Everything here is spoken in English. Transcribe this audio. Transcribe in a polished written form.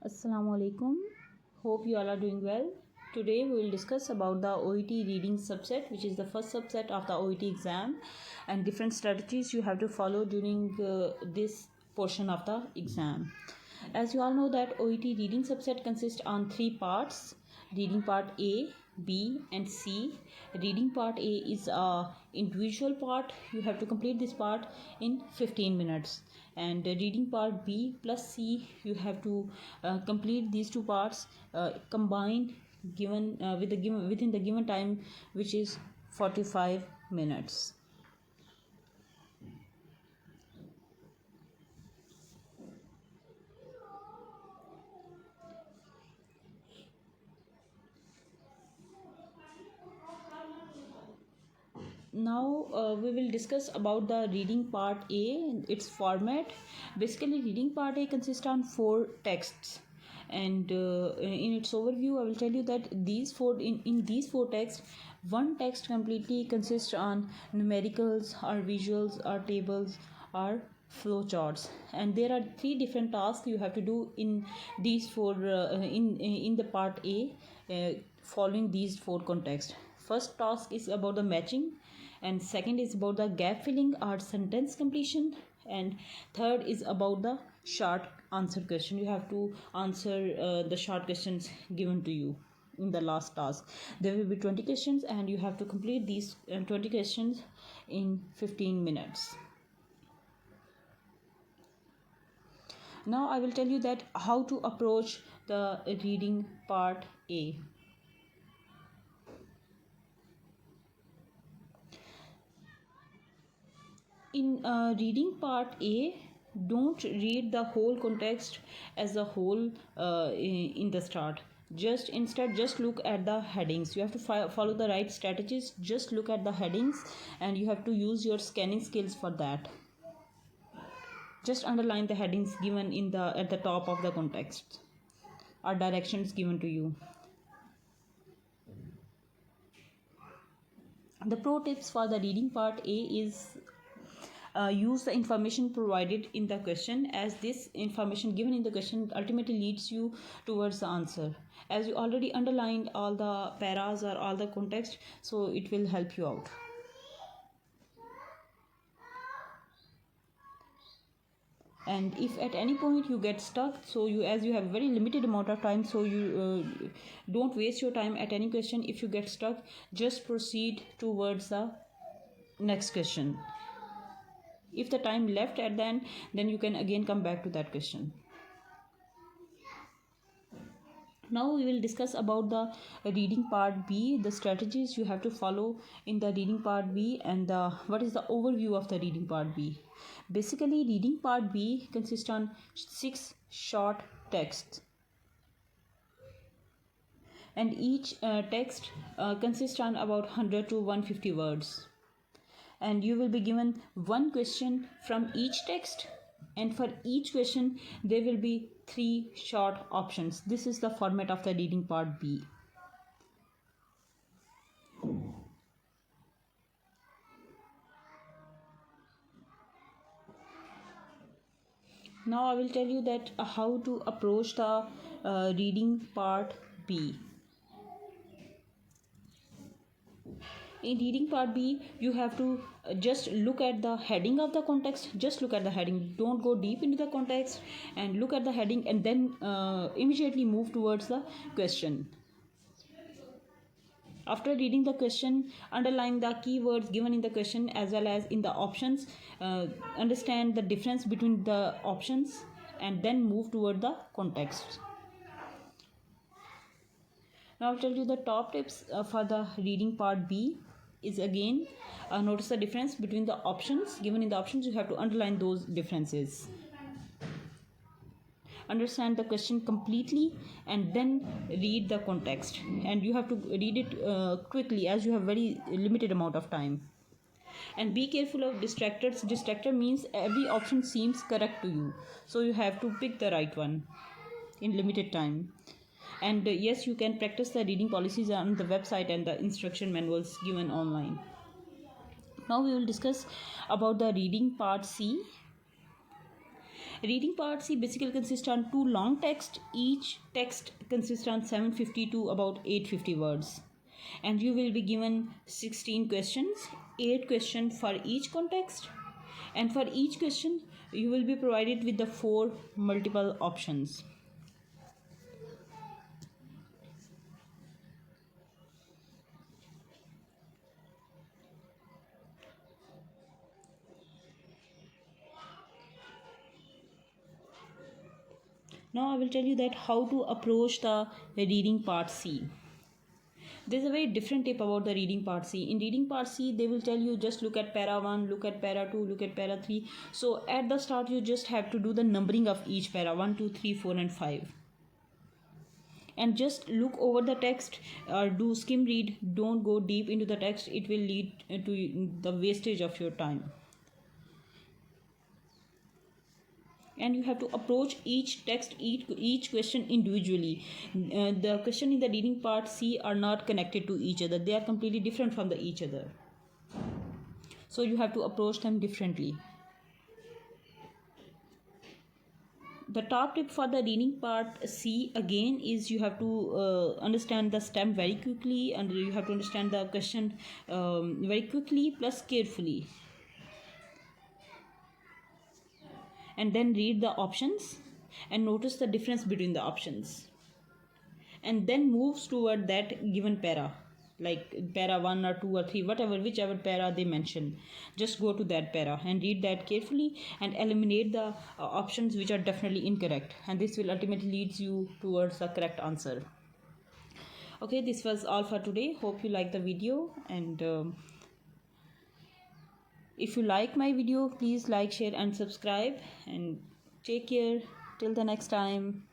Assalamu alaikum. Hope you all are doing well. Today we will discuss about the OET reading subset, which is the first subset of the OET exam, and different strategies you have to follow during this portion of the exam. As you all know that OET reading subset consists on three parts: reading part A, B and C. Reading part A is a individual part. You have to complete this part in 15 minutes. And reading part B plus C, you have to complete these two parts combined given within the given time, which is 45 minutes. Now we will discuss about the reading part A, its format. Basically, reading part A consists on 4 texts, and in its overview I will tell you that these four texts, one text completely consists on numericals or visuals or tables or flowcharts, and there are 3 different tasks you have to do in these four in the part A, following these 4 contexts. First task is about the matching, and second is about the gap filling or sentence completion, and third is about the short answer question. You have to answer the short questions given to you in the last task. There will be 20 questions and you have to complete these 20 questions in 15 minutes. Now I will tell you that how to approach the reading part A. In reading part A, don't read the whole context as a whole in the start. Just look at the headings. You have to follow the right strategies. Just look at the headings, and you have to use your scanning skills for that. Just underline the headings given at the top of the context or directions given to you. The pro tips for the reading part A is use the information provided in the question, as this information given in the question ultimately leads you towards the answer. As you already underlined all the paras or all the context, so it will help you out. And if at any point you get stuck, so as you have very limited amount of time, so you don't waste your time at any question. If you get stuck, just proceed towards the next question. If the time left at the end, then you can again come back to that question. Now we will discuss about the reading part B, the strategies you have to follow in the reading part B, and what is the overview of the reading part B. Basically, reading part B consists on 6 short texts, and each text consists on about 100 to 150 words. And you will be given one question from each text, and for each question there will be 3 short options. This is the format of the reading part B. Now I will tell you that how to approach the reading part B. In reading part B, you have to just look at the heading of the context. Just look at the heading. Don't go deep into the context, and look at the heading, and then immediately move towards the question. After reading the question, underline the keywords given in the question as well as in the options. Understand the difference between the options, and then move toward the context. Now I'll tell you the top tips for the reading part B is again notice the difference between the options given in the options. You have to underline those differences. Understand the question completely and then read the context, and you have to read it quickly as you have very limited amount of time. And be careful of distractors. Distractor means every option seems correct to you, so you have to pick the right one in limited time. And yes, you can practice the reading policies on the website and the instruction manuals given online. Now we will discuss about the reading part C. Reading part C basically consists on two long text. Each text consists on 750 to about 850 words. And you will be given 16 questions, 8 questions for each context. And for each question, you will be provided with the 4 multiple options. Now I will tell you that how to approach the reading part C. There's a very different tip about the reading part C. In reading part C, they will tell you just look at para 1, look at para 2, look at para 3. So at the start, you just have to do the numbering of each para 1, 2, 3, 4 and 5. And just look over the text or do skim read. Don't go deep into the text. It will lead to the wastage of your time. And you have to approach each text, each question individually. The question in the reading part C are not connected to each other. They are completely different from each other. So you have to approach them differently. The top tip for the reading part C again is you have to understand the stem very quickly, and you have to understand the question very quickly plus carefully. And then read the options and notice the difference between the options. And then moves toward that given para, like para 1 or 2 or 3, whichever para they mention. Just go to that para and read that carefully and eliminate the options which are definitely incorrect, and this will ultimately leads you towards the correct answer. Okay, this was all for today. Hope you like the video, and if you like my video, please like, share and subscribe, and take care till the next time.